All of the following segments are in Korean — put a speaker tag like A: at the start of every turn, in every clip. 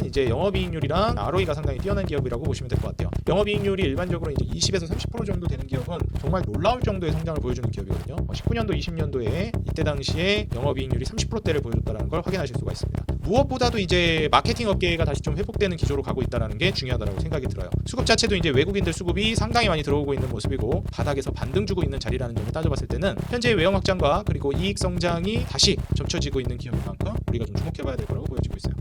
A: 이제 영업이익률이랑 ROE가 상당히 뛰어난 기업이라고 보시면 될 것 같아요. 영업이익률이 일반적으로 이제 20에서 30% 정도 되는 기업은 정말 놀라울 정도의 성장을 보여주는 기업이거든요. 19년도, 20년도에 이때 당시에 영업이익률이 30%대를 보여줬다는 걸 확인하실 수가 있습니다. 무엇보다도 이제 마케팅 업계가 다시 좀 회복되는 기조로 가고 있다는 게 중요하다고 생각이 들어요. 수급 자체도 이제 외국인들 수급이 상당히 많이 들어오고 있는 모습이고 바닥에서 반등 주고 있는 자리라는 점을 따져봤을 때는 현재 외형 확장과 그리고 이익 성장이 다시 점쳐지고 있는 기업인 만큼 우리가 좀 주목해봐야 될 거라고 보여지고 있어요.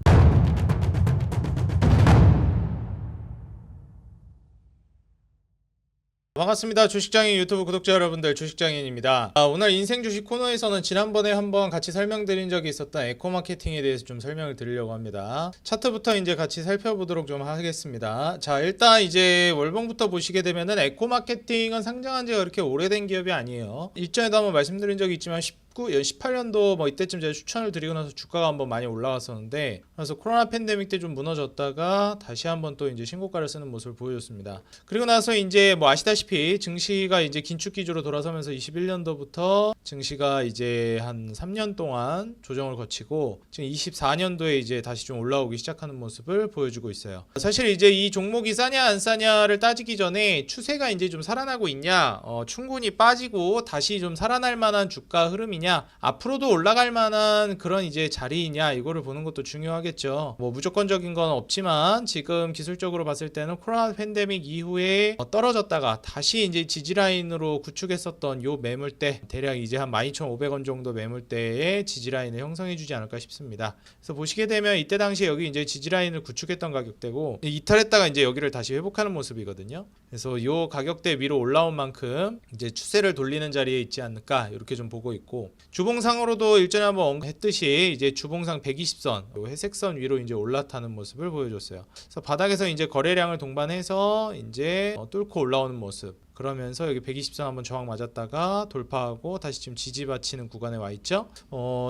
A: 반갑습니다. 주식장인 유튜브 구독자 여러분들, 주식장인입니다. 오늘 인생 주식 코너에서는 지난번에 한번 같이 설명드린 적이 있었던 에코마케팅에 대해서 좀 설명을 드리려고 합니다. 차트부터 이제 같이 살펴보도록 좀 하겠습니다. 자, 일단 이제 월봉부터 보시게 되면은 에코마케팅은 상장한 지가 그렇게 오래된 기업이 아니에요. 일전에도 한번 말씀드린 적이 있지만 18년도 뭐 이때쯤 제가 추천을 드리고 나서 주가가 한번 많이 올라갔었는데, 그래서 코로나 팬데믹 때 좀 무너졌다가 다시 한번 또 이제 신고가를 쓰는 모습을 보여줬습니다. 그리고 나서 이제 뭐 아시다시피 증시가 이제 긴축 기조로 돌아서면서 21년도부터 증시가 이제 한 3년 동안 조정을 거치고 지금 24년도에 이제 다시 좀 올라오기 시작하는 모습을 보여주고 있어요. 사실 이제 이 종목이 싸냐 안 싸냐를 따지기 전에 추세가 이제 좀 살아나고 있냐, 충분히 빠지고 다시 좀 살아날 만한 주가 흐름이냐, 앞으로도 올라갈 만한 그런 이제 자리이냐, 이거를 보는 것도 중요하겠죠. 뭐 무조건적인 건 없지만 지금 기술적으로 봤을 때는 코로나 팬데믹 이후에 떨어졌다가 다시 이제 지지라인으로 구축했었던 요 매물대, 대략 이제 한 12,500원 정도 매물대의 지지라인을 형성해 주지 않을까 싶습니다. 그래서 보시게 되면 이때 당시에 여기 이제 지지라인을 구축했던 가격대고 이탈했다가 이제 여기를 다시 회복하는 모습이거든요. 그래서 요 가격대 위로 올라온 만큼 이제 추세를 돌리는 자리에 있지 않을까, 이렇게 좀 보고 있고, 주봉상으로도 일전에 한번 언급했듯이 이제 주봉상 120선, 회색선 위로 이제 올라타는 모습을 보여줬어요. 그래서 바닥에서 이제 거래량을 동반해서 이제 뚫고 올라오는 모습. 그러면서 여기 120선 한번 저항 맞았다가 돌파하고 다시 지금 지지받치는 구간에 와 있죠.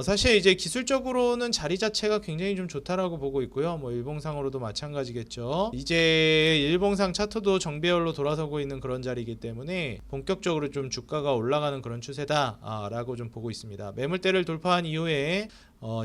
A: 사실 이제 기술적으로는 자리 자체가 굉장히 좀 좋다라고 보고 있고요. 뭐 일봉상으로도 마찬가지겠죠. 이제 일봉상 차트도 정배열로 돌아서고 있는 그런 자리이기 때문에 본격적으로 좀 주가가 올라가는 그런 추세다라고 좀 보고 있습니다. 매물대를 돌파한 이후에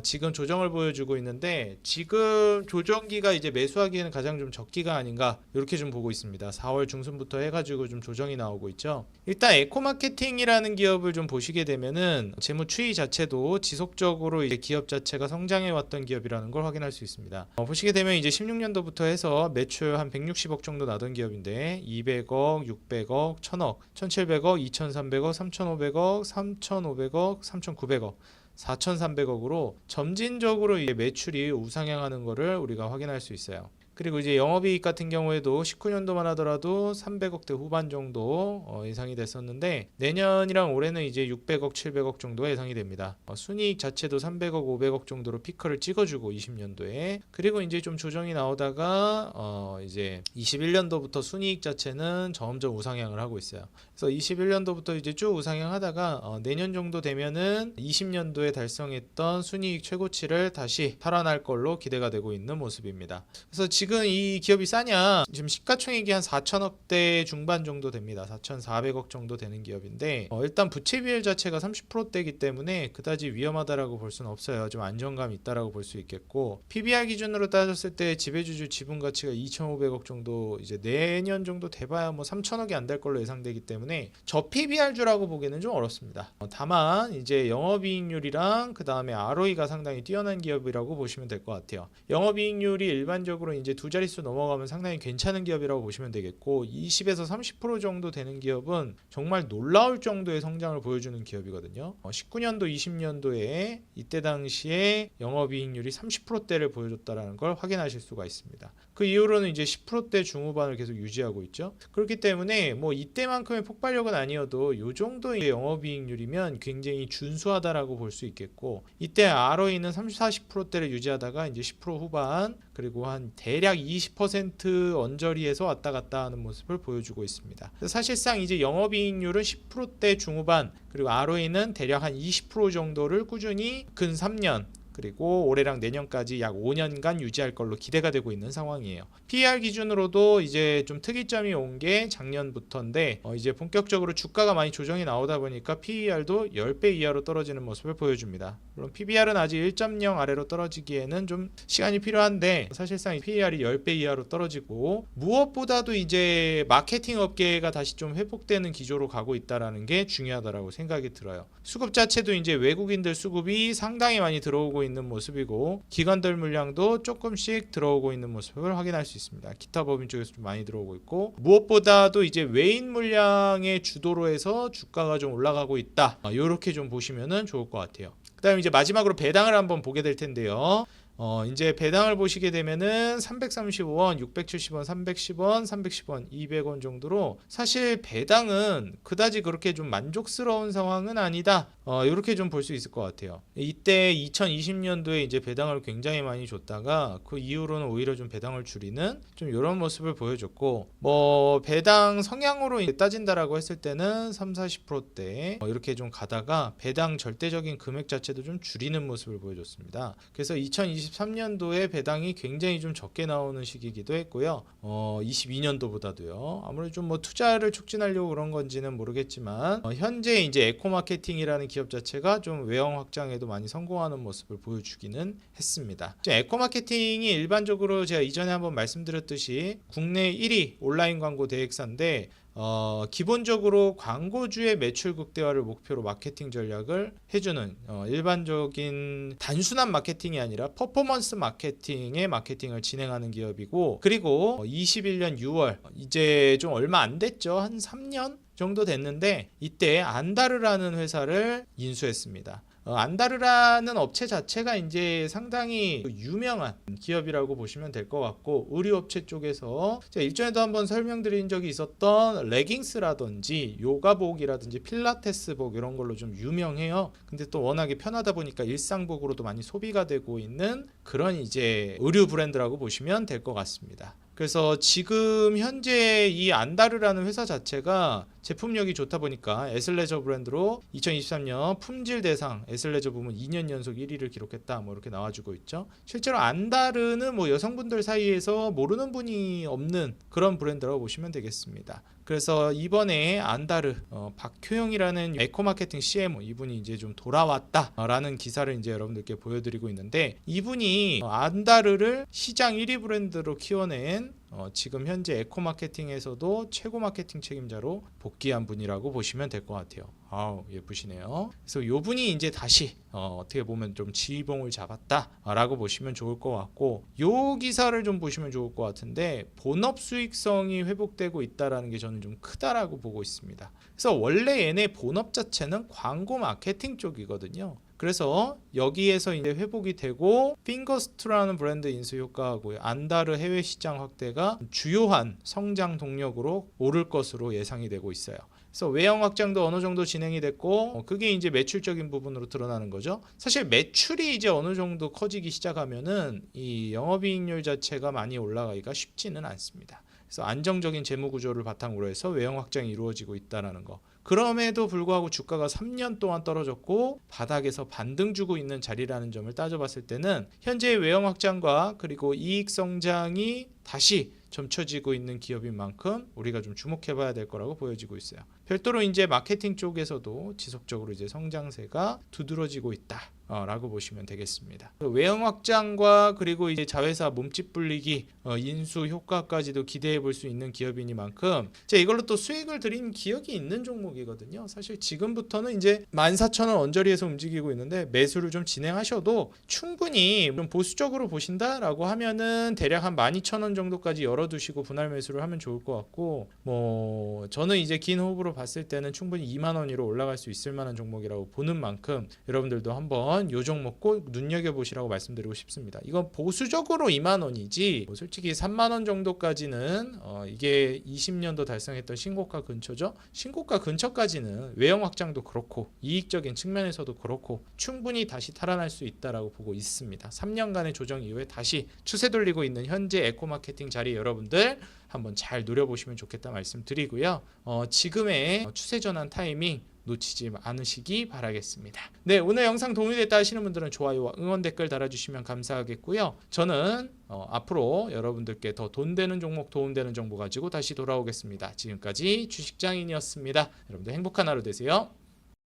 A: 지금 조정을 보여주고 있는데, 지금 조정기가 이제 매수하기에는 가장 좀 적기가 아닌가, 이렇게 좀 보고 있습니다. 4월 중순부터 해가지고 좀 조정이 나오고 있죠. 일단 에코마케팅이라는 기업을 좀 보시게 되면은 재무 추이 자체도 지속적으로 이제 기업 자체가 성장해 왔던 기업이라는 걸 확인할 수 있습니다. 보시게 되면 이제 16년도부터 해서 매출 한 160억 정도 나던 기업인데 200억, 600억, 1000억, 1700억, 2300억, 3500억, 3500억, 3900억, 4,300억으로 점진적으로 이제 매출이 우상향하는 것을 우리가 확인할 수 있어요. 그리고 이제 영업이익 같은 경우에도 19년도만 하더라도 300억대 후반 정도 예상이 됐었는데, 내년이랑 올해는 이제 600억, 700억 정도가 예상이 됩니다. 순이익 자체도 300억, 500억 정도로 피크를 찍어주고 20년도에, 그리고 이제 좀 조정이 나오다가 이제 21년도부터 순이익 자체는 점점 우상향을 하고 있어요. 그래서 21년도부터 이제 쭉 우상향하다가 내년 정도 되면은 20년도에 달성했던 순이익 최고치를 다시 탈환할 걸로 기대가 되고 있는 모습입니다. 그래서 지금 이 기업이 싸냐, 지금 시가총액이 한 4천억대 중반 정도 됩니다. 4,400억 정도 되는 기업인데, 일단 부채 비율 자체가 30%대이기 때문에 그다지 위험하다라고 볼 수는 없어요. 좀 안정감이 있다라고 볼 수 있겠고, PBR 기준으로 따졌을 때 지배주주 지분 가치가 2,500억 정도, 이제 내년 정도 돼봐야 뭐 3천억이 안 될 걸로 예상되기 때문에 저 PBR주라고 보기에는 좀 어렵습니다. 다만 이제 영업이익률이랑 그 다음에 ROE가 상당히 뛰어난 기업이라고 보시면 될 것 같아요. 영업이익률이 일반적으로 이제 두 자릿수 넘어가면 상당히 괜찮은 기업이라고 보시면 되겠고, 20에서 30% 정도 되는 기업은 정말 놀라울 정도의 성장을 보여주는 기업이거든요. 19년도, 20년도에 이때 당시에 영업이익률이 30%대를 보여줬다는 걸 확인하실 수가 있습니다. 그 이후로는 이제 10%대 중후반을 계속 유지하고 있죠. 그렇기 때문에 뭐 이때만큼의 폭발력은 아니어도 이 정도의 영업이익률이면 굉장히 준수하다라고 볼 수 있겠고, 이때 ROE는 30, 40%대를 유지하다가 이제 10% 후반, 그리고 한 대략 20% 언저리에서 왔다 갔다 하는 모습을 보여주고 있습니다. 사실상 이제 영업이익률은 10%대 중후반, 그리고 ROE는 대략 한 20% 정도를 꾸준히 근 3년 그리고 올해랑 내년까지 약 5년간 유지할 걸로 기대가 되고 있는 상황이에요. PER 기준으로도 이제 좀 특이점이 온 게 작년부터인데 이제 본격적으로 주가가 많이 조정이 나오다 보니까 PER도 10배 이하로 떨어지는 모습을 보여줍니다. 물론 PBR은 아직 1.0 아래로 떨어지기에는 좀 시간이 필요한데 사실상 PER이 10배 이하로 떨어지고 무엇보다도 이제 마케팅 업계가 다시 좀 회복되는 기조로 가고 있다는 게 중요하다고 생각이 들어요. 수급 자체도 이제 외국인들 수급이 상당히 많이 들어오고 있는 모습이고 기관들 물량도 조금씩 들어오고 있는 모습을 확인할 수 있습니다. 기타 법인 쪽에서 좀 많이 들어오고 있고 무엇보다도 이제 외인 물량의 주도로 해서 주가가 좀 올라가고 있다. 이렇게 좀 보시면은 좋을 것 같아요. 그 다음에 이제 마지막으로 배당을 한번 보게 될 텐데요. 이제 배당을 보시게 되면은 335원, 670원, 310원, 310원, 200원 정도로 사실 배당은 그다지 그렇게 좀 만족스러운 상황은 아니다. 이렇게 좀 볼 수 있을 것 같아요. 이때 2020년도에 이제 배당을 굉장히 많이 줬다가 그 이후로는 오히려 좀 배당을 줄이는 좀 이런 모습을 보여줬고 뭐 배당 성향으로 따진다라고 했을 때는 3-40%대 이렇게 좀 가다가 배당 절대적인 금액 자체도 좀 줄이는 모습을 보여줬습니다. 그래서 2023년도에 배당이 굉장히 좀 적게 나오는 시기이기도 했고요. 22년도보다도요. 아무래도 좀 뭐 투자를 촉진하려고 그런 건지는 모르겠지만 현재 이제 에코마케팅이라는 기업 자체가 좀 외형 확장에도 많이 성공하는 모습을 보여주기는 했습니다. 에코마케팅이 일반적으로 제가 이전에 한번 말씀드렸듯이 국내 1위 온라인 광고 대행사인데 기본적으로 광고주의 매출 극대화를 목표로 마케팅 전략을 해주는 일반적인 단순한 마케팅이 아니라 퍼포먼스 마케팅의 마케팅을 진행하는 기업이고 그리고 21년 6월 이제 좀 얼마 안 됐죠. 한 3년 정도 됐는데 이때 안다르라는 회사를 인수했습니다. 안다르라는 업체 자체가 이제 상당히 유명한 기업이라고 보시면 될 것 같고 의류업체 쪽에서 제가 일전에도 한번 설명드린 적이 있었던 레깅스라든지 요가복이라든지 필라테스복 이런 걸로 좀 유명해요. 근데 또 워낙에 편하다 보니까 일상복으로도 많이 소비가 되고 있는 그런 이제 의류 브랜드라고 보시면 될 것 같습니다. 그래서 지금 현재 이 안다르라는 회사 자체가 제품력이 좋다 보니까 에슬레저 브랜드로 2023년 품질 대상 에슬레저 부문 2년 연속 1위를 기록했다. 뭐 이렇게 나와주고 있죠. 실제로 안다르는 뭐 여성분들 사이에서 모르는 분이 없는 그런 브랜드라고 보시면 되겠습니다. 그래서 이번에 안다르 박효영이라는 에코마케팅 CMO 이분이 이제 좀 돌아왔다라는 기사를 이제 여러분들께 보여드리고 있는데 이분이 안다르를 시장 1위 브랜드로 키워낸 지금 현재 에코마케팅에서도 최고 마케팅 책임자로 복귀한 분이라고 보시면 될 것 같아요. 아우 예쁘시네요. 그래서 요 분이 이제 다시 어떻게 보면 좀 지휘봉을 잡았다라고 보시면 좋을 것 같고 요 기사를 좀 보시면 좋을 것 같은데 본업 수익성이 회복되고 있다라는 게 저는 좀 크다라고 보고 있습니다. 그래서 원래 얘네 본업 자체는 광고 마케팅 쪽이거든요. 그래서 여기에서 이제 회복이 되고 핑거스트라는 브랜드 인수 효과하고 안다르 해외 시장 확대가 주요한 성장 동력으로 오를 것으로 예상이 되고 있어요. 그래서 외형 확장도 어느 정도 진행이 됐고 그게 이제 매출적인 부분으로 드러나는 거죠. 사실 매출이 이제 어느 정도 커지기 시작하면은 이 영업이익률 자체가 많이 올라가기가 쉽지는 않습니다. 그래서 안정적인 재무 구조를 바탕으로 해서 외형 확장이 이루어지고 있다는 거. 그럼에도 불구하고 주가가 3년 동안 떨어졌고 바닥에서 반등 주고 있는 자리라는 점을 따져봤을 때는 현재의 외형 확장과 그리고 이익 성장이 다시 점쳐지고 있는 기업인 만큼 우리가 좀 주목해봐야 될 거라고 보여지고 있어요. 별도로 이제 마케팅 쪽에서도 지속적으로 이제 성장세가 두드러지고 있다. 라고 보시면 되겠습니다. 외형 확장과 그리고 이제 자회사 몸집 불리기 인수 효과까지도 기대해 볼 수 있는 기업이니만큼 제가 이걸로 또 수익을 드린 기억이 있는 종목이거든요. 사실 지금부터는 이제 14,000원 언저리에서 움직이고 있는데 매수를 좀 진행하셔도 충분히 좀 보수적으로 보신다라고 하면은 대략 한 12,000원 정도까지 열어두시고 분할 매수를 하면 좋을 것 같고 뭐 저는 이제 긴 호흡으로 봤을 때는 충분히 2만 원 위로 올라갈 수 있을 만한 종목이라고 보는 만큼 여러분들도 한번 요 종목 꼭 눈여겨보시라고 말씀드리고 싶습니다. 이건 보수적으로 2만 원이지 뭐 솔직히 3만 원 정도까지는 이게 20년도 달성했던 신고가 근처죠. 신고가 근처까지는 외형 확장도 그렇고 이익적인 측면에서도 그렇고 충분히 다시 탈환할 수 있다라고 보고 있습니다. 3년간의 조정 이후에 다시 추세 돌리고 있는 현재 에코마케팅 자리 여러분들 한번 잘 노려보시면 좋겠다 말씀드리고요. 지금의 추세 전환 타이밍 놓치지 않으시기 바라겠습니다. 네, 오늘 영상 도움이 됐다 하시는 분들은 좋아요와 응원 댓글 달아주시면 감사하겠고요. 저는 앞으로 여러분들께 더 돈 되는 종목, 도움되는 정보 가지고 다시 돌아오겠습니다. 지금까지 주식장인이었습니다. 여러분들 행복한 하루 되세요.